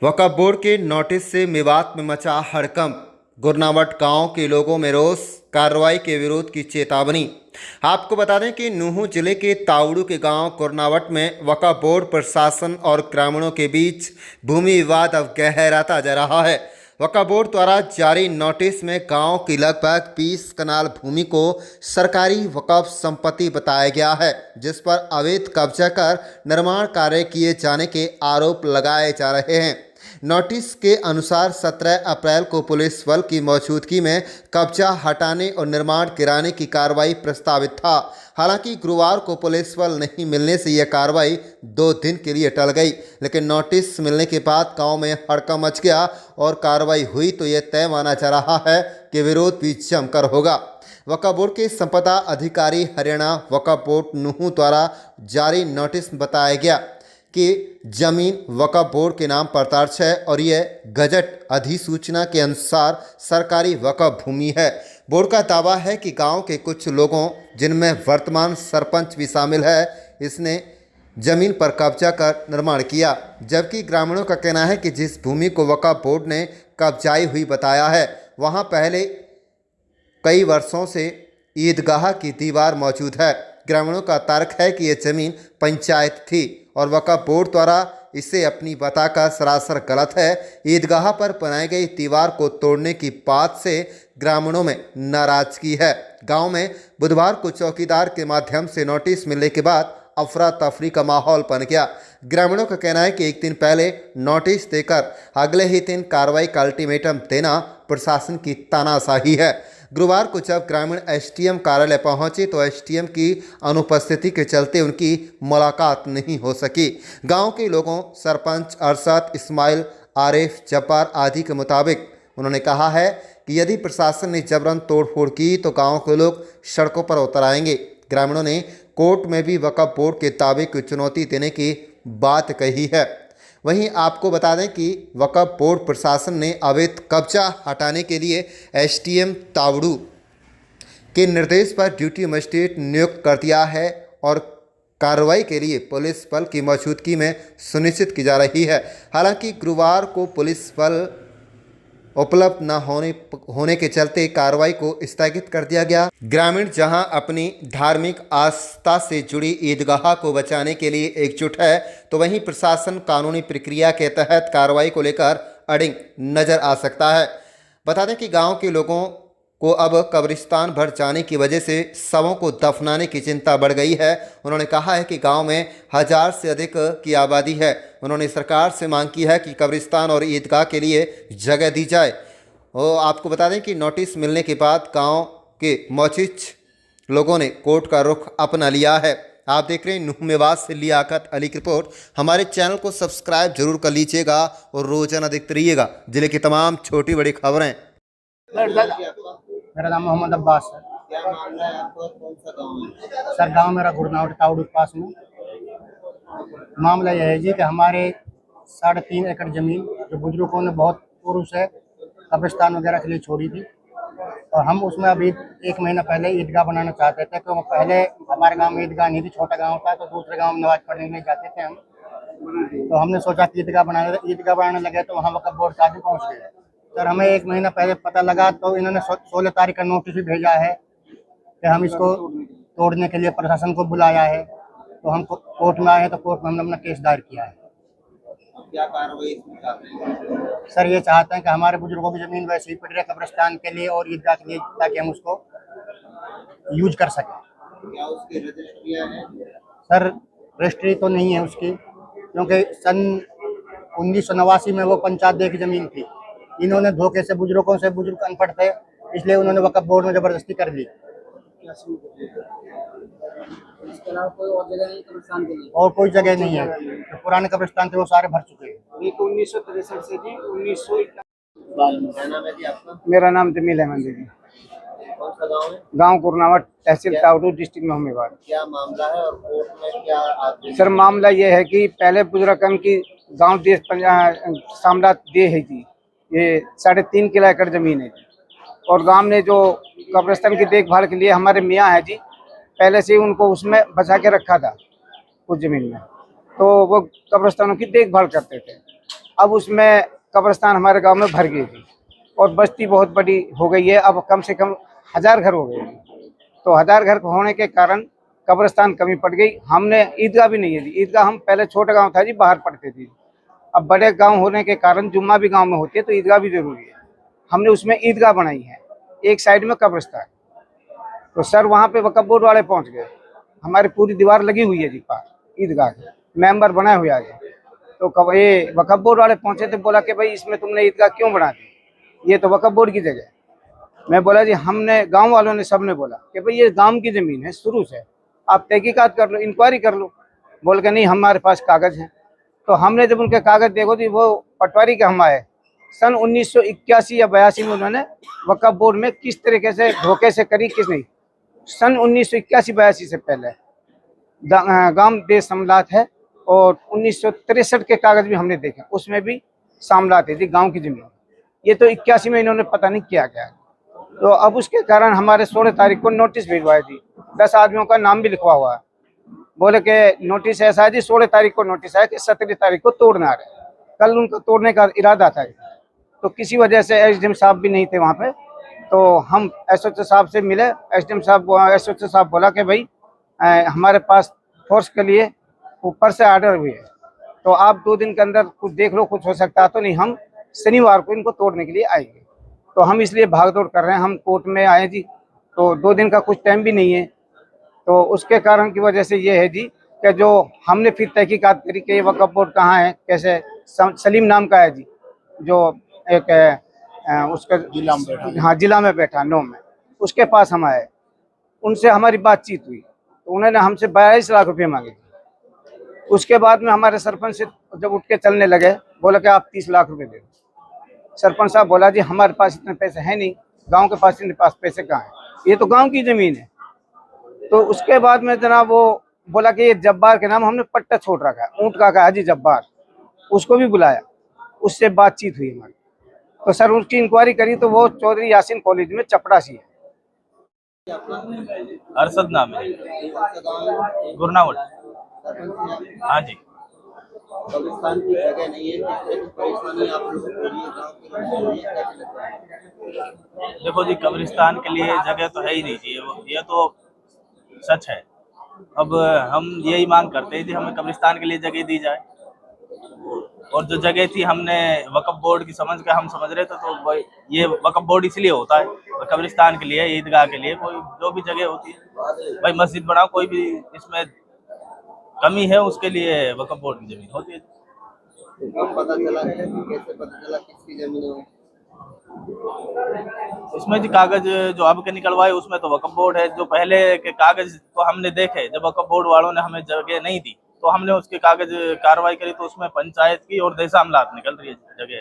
वक्फ board के notice से मेवात में मचा हड़कंप। गुरनावट गांव के लोगों में रोष, कार्रवाई के विरोध की चेतावनी। आपको बता दें कि नूंह जिले के तावड़ू के गांव गुरनावट में वक्फ बोर्ड प्रशासन और ग्रामीणों के बीच भूमि विवाद अब गहराता जा रहा है। वक्फ बोर्ड द्वारा जारी नोटिस में गांव की लगभग 20 कनाल भूमि को सरकारी वक्फ संपत्ति बताया गया है, जिस पर अवैध कब्जा कर निर्माण कार्य किए जाने के आरोप लगाए जा रहे हैं। नोटिस के अनुसार 17 अप्रैल को पुलिस बल की मौजूदगी में कब्जा हटाने और निर्माण गिराने की कार्रवाई प्रस्तावित था। हालांकि गुरुवार को पुलिस बल नहीं मिलने से यह कार्रवाई 2 दिन के लिए टल गई, लेकिन नोटिस मिलने के बाद गांव में हड़कंप मच गया और कार्रवाई हुई तो यह तय माना जा रहा है कि विरोध भी जमकर होगा। वक्फ बोर्ड के संपदा अधिकारी हरियाणा वक्फ बोर्ड नूंह द्वारा जारी नोटिस बताया गया कि जमीन वक्फ बोर्ड के नाम पर दर्ज है और यह गजट अधिसूचना के अनुसार सरकारी वक्फ भूमि है। बोर्ड का दावा है कि गांव के कुछ लोगों, जिनमें वर्तमान सरपंच भी शामिल है, इसने जमीन पर कब्जा कर निर्माण किया, जबकि ग्रामीणों का कहना है कि जिस भूमि को वक्फ बोर्ड ने कब्जाई हुई बताया है, वहां पहले कई वर्षों से ईदगाह की दीवार मौजूद है। ग्रामीणों का तर्क है कि यह जमीन पंचायत थी और वक्फ बोर्ड द्वारा इसे अपनी बताकर सरासर गलत है। ईदगाह पर बनाई गई दीवार को तोड़ने की बात से ग्रामीणों में नाराजगी है। गांव में बुधवार को चौकीदार के माध्यम से नोटिस मिलने के बाद अफरा तफरी का माहौल बन गया। ग्रामीणों का कहना है कि एक दिन पहले नोटिस देकर अगले ही दिन कार्रवाई का अल्टीमेटम देना प्रशासन की तानाशाही है। गुरुवार को जब ग्रामीण एसडीएम कार्यालय पहुंचे तो एसडीएम की अनुपस्थिति के चलते उनकी मुलाकात नहीं हो सकी। गांव के लोगों, सरपंच अरशद, इस्माइल, आरिफ, जब्बार आदि के मुताबिक उन्होंने कहा है कि यदि प्रशासन ने जबरन तोड़फोड़ की तो गांव के लोग सड़कों पर उतर आएंगे। ग्रामीणों ने कोर्ट में भी वक्फ बोर्ड के दावे को चुनौती देने की बात कही है। वहीं आपको बता दें कि वक्फ बोर्ड प्रशासन ने अवैध कब्जा हटाने के लिए एसडीएम तावड़ू के निर्देश पर ड्यूटी मजिस्ट्रेट नियुक्त कर दिया है और कार्रवाई के लिए पुलिस बल की मौजूदगी में सुनिश्चित की जा रही है। हालांकि गुरुवार को पुलिस बल उपलब्ध न होने के चलते कार्रवाई को स्थगित कर दिया गया। ग्रामीण जहां अपनी धार्मिक आस्था से जुड़ी ईदगाह को बचाने के लिए एकजुट है, तो वहीं प्रशासन कानूनी प्रक्रिया के तहत कार्रवाई को लेकर अड़िग नजर आ सकता है। बता दें कि गांव के लोगों को अब कब्रिस्तान भर जाने की वजह से शवों को दफनाने की चिंता बढ़ गई है। उन्होंने कहा है कि गांव में 1000 से अधिक की आबादी है। उन्होंने सरकार से मांग की है कि कब्रिस्तान और ईदगाह के लिए जगह दी जाए। और आपको बता दें कि नोटिस मिलने के बाद गांव के मौजूद लोगों ने कोर्ट का रुख अपना लिया है। आप देख रहे हैं नूंह मेवात से लियाकत अली की रिपोर्ट। हमारे चैनल को सब्सक्राइब जरूर कर लीजिएगा और रोजाना देखते रहिएगा जिले की तमाम छोटी बड़ी खबरें। मेरा नाम मोहम्मद अब्बास है। क्या मामला है आपको? कौन सा गाँव है? सर गांव मेरा गुरनावट तावड़ू के पास में। मामला यह है जी कि हमारे 3.5 एकड़ जमीन जो बुजुर्गों ने बहुत पूर्व से कब्रिस्तान वगैरह के लिए छोड़ी थी, और हम उसमें अभी 1 महीना पहले ईदगाह बनाना चाहते थे। तो पहले हमारे गांव में ईदगाह नहीं थी, छोटा गांव था, तो दूसरे गांव में नमाज पढ़ने के लिए जाते थे हम। तो हमने सोचा कि ईदगाह बनाने लगे तो वहाँ वक्फ बोर्ड के आदमी पहुँच गए। सर हमें 1 महीना पहले पता लगा तो इन्होंने 16 तारीख का नोटिस भी भेजा है कि हम इसको तोड़ने के लिए प्रशासन को बुलाया है। तो हम कोर्ट में आए हैं, तो कोर्ट में हमने अपना केस दायर किया है। क्या कार्रवाई इसमें चाहते हैं? सर ये चाहते हैं कि हमारे बुजुर्गों की जमीन वैसे ही पड़ी रहे कब्रिस्तान के लिए और ईदगाह के लिए, ताकि हम उसको यूज कर सकें। क्या उसकी रजिस्ट्रियाँ हैं? सर रजिस्ट्री तो नहीं है उसकी, क्योंकि सन 1989 में वो पंचायत दे की जमीन थी। इन्होंने धोखे से बुजुर्गों से, बुजुर्ग अनपढ़ थे इसलिए उन्होंने वक्फ बोर्ड में जबरदस्ती कर दी। इसके अलावा कोई और जगह नहीं कब्रिस्तान के लिए? और कोई जगह नहीं है, तो पुराने कब्रिस्तान थे वो सारे भर चुके हैं। 1963 से जी 1900। क्या नाम है जी आपका? मेरा नाम जमील अहमद जी। कौन सा गाँव है? गांव गुरनावट, तहसील तावड़ू, डिस्ट्रिक्ट नूंह मेवात। क्या मामला है और कोर्ट में क्या आदेश? सर मामला ये है कि पहले बुजुर्ग की गांव देश सामला दे है जी, ये 3.5 किला एकड़ जमीन है जी। और गांव ने जो कब्रिस्तान की देखभाल के लिए हमारे मियाँ है जी, पहले से उनको उसमें बचा के रखा था उस जमीन में, तो वो कब्रिस्तानों की देखभाल करते थे। अब उसमें कब्रिस्तान हमारे गांव में भर गई थी और बस्ती बहुत बड़ी हो गई है। अब कम से कम 1000 घर हो गए हैं। तो 1000 घर होने के कारण कब्रिस्तान कमी पड़ गई। हमने ईदगाह भी नहीं है जी। ईदगाह हम पहले छोटा गांव था जी, बाहर पढ़ते थे। अब बड़े गांव होने के कारण जुम्मा भी गांव में होती है तो ईदगाह भी जरूरी है। हमने उसमें ईदगाह बनाई है, एक साइड में कब्रिस्तान। तो सर वहाँ पे वक्फ बोर्ड वाले पहुँच गए। हमारी पूरी दीवार लगी हुई है जी पार ईदगाह के, मेंबर बनाए हुए आगे। तो कब ये वक्फ बोर्ड वाले पहुँचे थे, बोला कि भाई इसमें तुमने ईदगाह क्यों बना दी, ये तो वक्फ बोर्ड की जगह है। मैं बोला जी हमने, गांव वालों ने सबने बोला कि भाई ये गांव की ज़मीन है शुरू से, आप तहकीकात कर लो, इंक्वायरी कर लो। बोल के नहीं हमारे पास कागज़ हैं। तो हमने जब उनके कागज़ देखो जी, वो पटवारी के हम आए सन 1981 या 82 में उन्होंने वक्फ बोर्ड में किस तरीके से धोखे से करी, किस नहीं। सन 1981-82 से पहले गांव देश समलात है और 1963 के कागज़ भी हमने देखे, उसमें भी सामलात है जी गांव की ज़मीन। ये तो 81 में इन्होंने पता नहीं किया गया। तो अब उसके कारण हमारे 16 तारीख को नोटिस भिजवाया जी, 10 आदमियों का नाम भी लिखवा हुआ है। बोले कि नोटिस ऐसा है जी, 16 तारीख को नोटिस है कि 17 तारीख को तोड़ना है। कल उनका तोड़ने का इरादा था। तो किसी वजह से एसडीएम साहब भी नहीं थे वहाँ पे। तो हम एसओसी साहब से मिले। एसओसी साहब बोला कि भाई हमारे पास फोर्स के लिए ऊपर से आर्डर हुई है, तो आप 2 दिन के अंदर कुछ देख लो, कुछ हो सकता है। तो नहीं, हम शनिवार को इनको तोड़ने के लिए आएंगे। तो हम इसलिए भागदौड़ कर रहे हैं। हम कोर्ट में आए जी, तो 2 दिन का कुछ टाइम भी नहीं है। तो उसके कारण की वजह से ये है जी कि जो हमने फिर तहकीकात करी कि ये वक्फ बोर्ड कहाँ है, कैसे। सलीम नाम का है जी, जो एक उसका जिला में बैठा, हाँ जिला में बैठा 9 में, उसके पास हम आए। उनसे हमारी बातचीत हुई तो उन्होंने हमसे 42 लाख रुपये मांगे। उसके बाद में हमारे सरपंच से जब उठ के चलने लगे, बोला कि आप 30 लाख रुपए दे दो। सरपंच साहब बोला जी हमारे पास इतने पैसे हैं नहीं, गांव के पास इतने पास पैसे कहाँ हैं, ये तो गांव की ज़मीन है। तो उसके बाद में जनाब वो बोला कि ये जब्बार के नाम हमने पट्टा छोड़ रखा है, ऊँट का कहा जी जब्बार, उसको भी बुलाया, उससे बातचीत हुई हमारी। तो सर उसकी इंक्वायरी करी तो वो चौधरी यासीन कॉलेज में चपड़ासी है। अरशद नाम है, गुरनावट। हाँ जी। कब्रिस्तान की जगह नहीं है, किस तरह की परेशानी आप लोगों को गाँव के लोगों देखो जी, कब्रिस्तान के लिए जगह तो है ही नहीं जी, ये तो सच है। अब हम यही मांग करते हैं कि हमें कब्रिस्तान के लिए जगह दी जाए। और जो जगह थी हमने वक्फ बोर्ड की समझ के हम समझ रहे थे, तो ये वक्फ बोर्ड इसलिए होता है, कब्रिस्तान के लिए, ईदगाह के लिए, कोई जो भी जगह होती है भाई, मस्जिद बनाओ, कोई भी इसमें कमी है उसके लिए वक्फ बोर्ड की जमीन होती है। पता चला, कैसे पता चला किसकी जमीन है? इसमें जी कागज जो अब के निकलवाए उसमें तो वक्फ बोर्ड है। जो पहले के कागज तो हमने देखे, जब वक्फ बोर्ड वालों ने हमें जगह नहीं दी तो हमने उसके कागज कार्रवाई करी, तो उसमें पंचायत की और देशामलात निकल रही है जगह।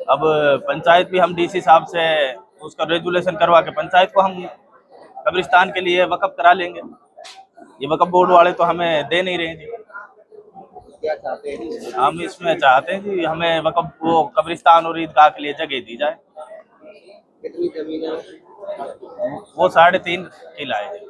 अब पंचायत भी हम डीसी साहब से उसका रेजुलेशन करवा के पंचायत को हम कब्रिस्तान के लिए वक्फ करा लेंगे। ये वक्फ बोर्ड वाले तो हमें दे नहीं रहे जी। क्या चाहते हैं? हम इसमें चाहते हैं जी हमें वक्फ, वो कब्रिस्तान और ईदगाह के लिए जगह दी जाए। कितनी जमीन है? वो 3.5 किला है।